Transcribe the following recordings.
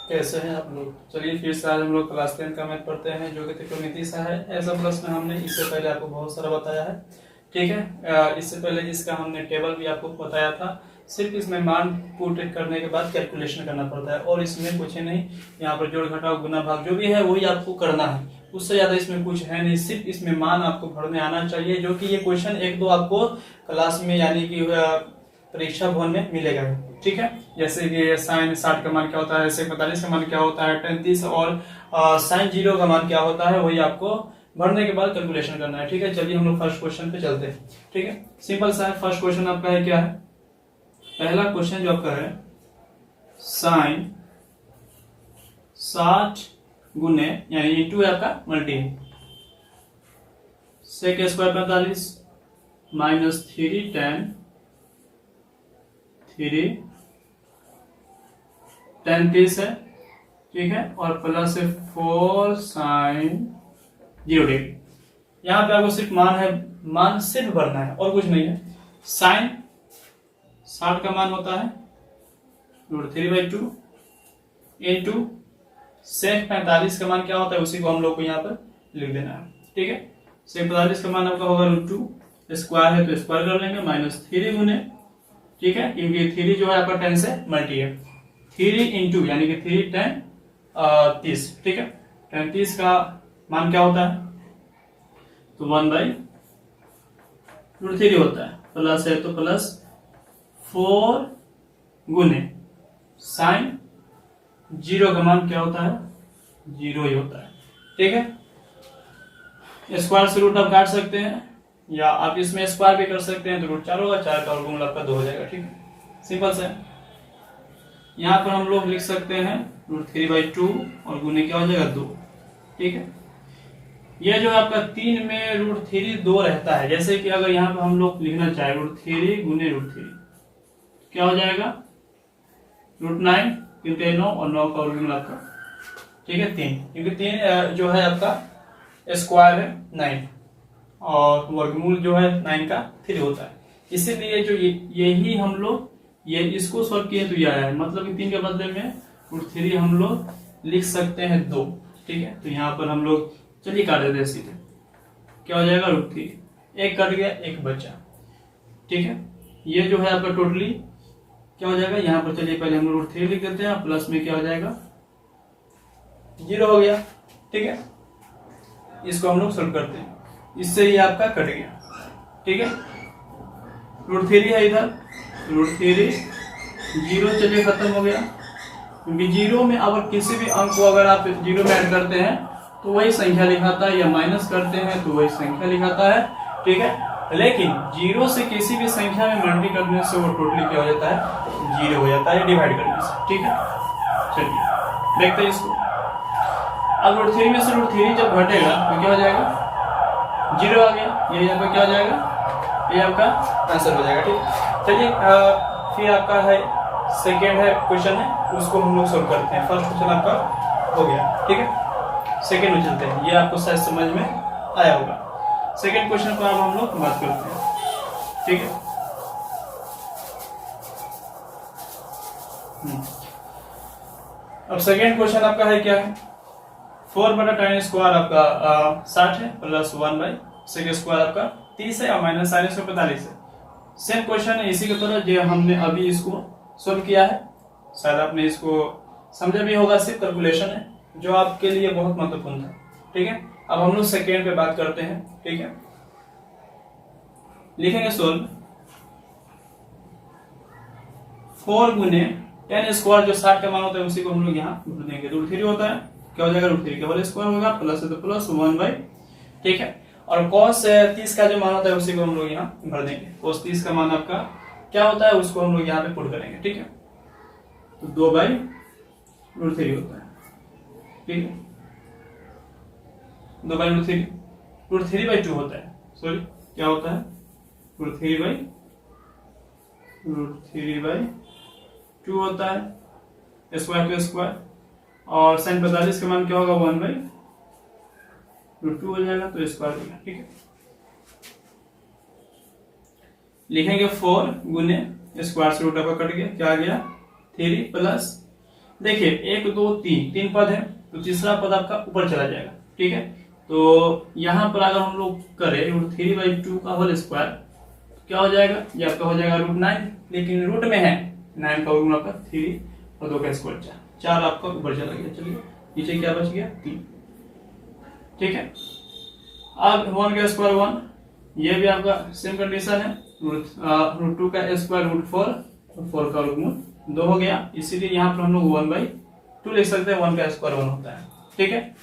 कैसे हैं आप लोग। चलिए फिर से आज हम लोग क्लास 10 का मैथ पढ़ते हैं जो कि त्रिकोणमिति सा है। ऐसा प्लस में हमने इससे पहले आपको बहुत सारा बताया है, ठीक है। इससे पहले इसका हमने टेबल भी आपको बताया था। सिर्फ इसमें मान पुट करने के बाद कैलकुलेशन करना पड़ता है और इसमें कुछ नहीं, यहाँ पर जोड़ घटाव गुना भाग जो भी है वही आपको करना है, उससे ज्यादा इसमें कुछ है नहीं। सिर्फ इसमें मान आपको भरने आना चाहिए, जो कि ये क्वेश्चन एक दो आपको क्लास में यानी कि परीक्षा भवन में मिलेगा, ठीक है। जैसे कि साइन 60 का मान क्या होता है, सेक 45 का मान क्या होता है, tan 30 और साइन 0 का मान क्या होता है, वही आपको भरने के बाद कैलकुलेशन करना है, ठीक है। चलिए हम लोग फर्स्ट क्वेश्चन पे चलते हैं, ठीक है। सिंपल सा है। फर्स्ट क्वेश्चन आपका है क्या है, पहला क्वेश्चन जो आपका है साइन 60 गुने यानी इंटू है आपका multi sec square 45 minus 3 tan 30 है, ठीक है, और प्लस 4 साइन 0 डिग्री। यहाँ पे आपको सिर्फ मान है, मान सिर्फ भरना है और कुछ नहीं है। साइन 60 का मान होता है √3/2 इंटू सेक 45 का मान क्या होता है, उसी को हम लोग को यहाँ पर लिख देना है, ठीक है। सेक 45 का मान आपका होगा √2, स्क्वायर है तो स्क्वायर कर लेंगे, माइनस 3 गुने, ठीक है, क्योंकि 3 जो है आपका 10 से मल्टी है, 3 इंटू यानी कि 3 tan 30, ठीक है। tan 30 का मान क्या होता है, तो 1/√3 होता है, प्लस है तो प्लस 4 गुने साइन 0 का मान क्या होता है, 0 ही होता है, ठीक है। स्क्वायर से रूट आप काट सकते हैं या आप इसमें स्क्वायर भी कर सकते हैं, तो √4 होगा, 4 का वर्गमूल आपका 2 हो जाएगा, ठीक है। सिंपल से यहाँ पर हम लोग लिख सकते हैं √3/2 और गुने क्या हो जाएगा 2, ठीक है। ये जो आपका 3 में √3 2 रहता है, जैसे कि अगर यहाँ पर हम लोग लिखना चाहे √3 गुने √3 क्या हो जाएगा √9, क्योंकि 9 और 9 का वर्गमूल आपका, ठीक है 3, क्योंकि 3 जो है आपका स्क्वायर है 9 और वर्गमूल जो है 9 का 3 होता है, इसीलिए जो यही हम लोग ये इसको सॉल्व किए तो ये आया है, मतलब कि 3 के बदले में √3 हम लोग लिख सकते हैं 2, ठीक है। तो यहाँ पर हम लोग चलिए काट देते हैं सीधे, क्या हो जाएगा √3, एक कट गया एक बचा, ठीक है। ये जो है आपका टोटली क्या हो जाएगा, यहाँ पर चलिए पहले हम √3 लिख देते हैं, प्लस में क्या हो जाएगा 0 हो गया, ठीक है। इसको हम लोग सॉल्व करते हैं, इससे ये आपका कट गया, ठीक है। √3 है इधर, √3 0 चलिए खत्म हो गया, क्योंकि 0 में अगर किसी भी अंक को अगर आप 0 में ऐड करते हैं तो वही संख्या लिखाता है, या माइनस करते हैं तो वही संख्या लिखाता है, ठीक है। लेकिन 0 से किसी भी संख्या में मल्टी करने से वो टोटली क्या हो जाता है, 0 हो जाता है डिवाइड करने से, ठीक है। चलिए देखते हैं इसको। अब √3 में से √3 जब घटेगा तो क्या हो जाएगा 0 आ गया, ये यहाँ पर क्या हो जाएगा, ये आपका आंसर हो जाएगा, ठीक। चलिए फिर आपका है सेकेंड है क्वेश्चन है, उसको हम लोग सॉल्व करते हैं। फर्स्ट क्वेश्चन आपका हो गया, ठीक है। सेकेंड में चलते हैं, ये आपको शायद समझ में आया होगा। सेकेंड क्वेश्चन पर अब हम लोग बात करते हैं, ठीक है। अब सेकेंड क्वेश्चन आपका है क्या है, 4/tan² आपका 60 है, प्लस 1/sec² आपका 30 है और माइनस sin 45 है। सेम क्वेश्चन है इसी की तरह जो हमने अभी इसको सॉल्व किया है, शायद आपने इसको समझा भी होगा, सिर्फ कैलकुलेशन है जो आपके लिए बहुत महत्वपूर्ण था, ठीक है। अब हम लोग सेकेंड पे बात करते हैं, ठीक है। लिखेंगे सोल्व 4 गुने tan² जो 60 का मान होता है उसी को हम लोग यहाँ भर देंगे, √3 होता है, क्या हो जाएगा √3 का होल स्क्वायर होगा, प्लस है तो प्लस 1/, ठीक है। और cos 30 का जो मान होता है उसी को हम लोग यहाँ भर देंगे, cos 30 का मान आपका क्या होता है उसको हम लोग यहाँ पे पुट करेंगे, ठीक है। तो 2/√3 होता है, ठीक है, 2/√3 √3/2 होता है, सॉरी क्या होता है √3/2 होता है, स्क्वायर टू स्क्वायर, और sin 45 का मान क्या होगा 1/√2 हो जाएगा, तो स्क्वायर हो गया, ठीक है। लिखेंगे 4 गुने स्क्वायर से रूट आपका कट गया, क्या आ गया 3 प्लस देखिए 1 2 3 तीन पद है, तो तीसरा पद आपका ऊपर चला जाएगा। ठीक है, तो यहाँ पर अगर हम लोग करें √3/2 का होल स्क्वायर, क्या हो जाएगा, ये आपका हो जाएगा √9, लेकिन रूट में है 9 का वर्गमूल आपका 3 और 2 का स्क्वायर 4 आपका ऊपर चला गया। चलिए नीचे क्या बच गया 3। ठीक है, अब 1 का स्क्वायर 1, ये भी आपका सेम कंडीशन है, √2 का स्क्वायर √4 और 4 का वर्गमूल 2 हो गया, इसीलिए यहाँ पर हम लोग 1/2 लिख सकते हैं, 1 का स्क्वायर 1 होता है। ठीक है,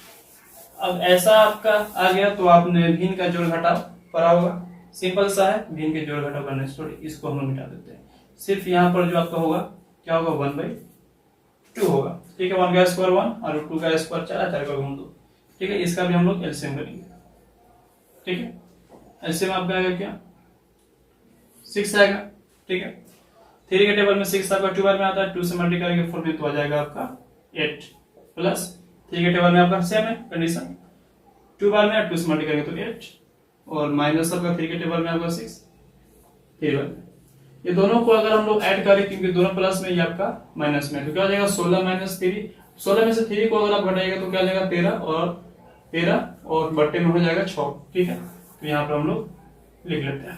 अब ऐसा आपका आ गया तो आपने भिन्न का जोड़ घटाव पढ़ा होगा, सिंपल सा है, भिन्न के जोड़ घटाव करने से थोड़ी, इसको हम लोग मिटा देते हैं। सिर्फ यहाँ पर जो आपका होगा क्या होगा 1/2 होगा। ठीक है, 1 का स्क्वायर 1 और √2 का स्क्वायर 4 4 का वर्गमूल 2। ठीक है, इसका भी हम लोग एलसीएम करेंगे। ठीक है, एलसीएम आपका आएगा क्या 6 आएगा। ठीक है, 3 के टेबल में 6 आपका 2 बार में आता है, 2 से मल्टीप्लाई करेंगे 4 में तो आ जाएगा आपका 8 प्लस 3 के टेबल में आपका सेम है कंडीशन, 2 बार में 2 से मल्टीप्लाई करेंगे तो 8 और माइनस आपका 3 के टेबल में आपका 6 3 बार में। ये दोनों को अगर हम लोग ऐड करें, क्योंकि दोनों प्लस में ये आपका माइनस में, तो क्या हो जाएगा 16 माइनस 3, 16 में से 3 को अगर आप घटाएगा तो क्या हो जाएगा 13 और बट्टे में हो जाएगा 6। ठीक है, तो यहाँ पर हम लोग लिख लेते हैं।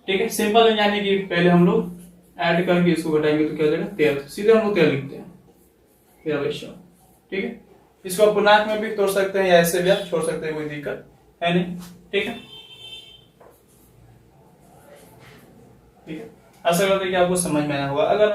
ठीक है, सिंपल है, यानी कि पहले हम लोग ऐड करके इसको घटाएंगे तो क्या हो जाएगा 13, सीधे हम लोग 13 लिखते हैं 13/100। ठीक है, इसको आप पूर्णांक में भी तोड़ सकते हैं या ऐसे भी आप छोड़ सकते हैं, कोई दिक्कत है नहीं। ठीक है, ठीक है, आशा करते हैं कि आपको समझ में आया होगा। अगर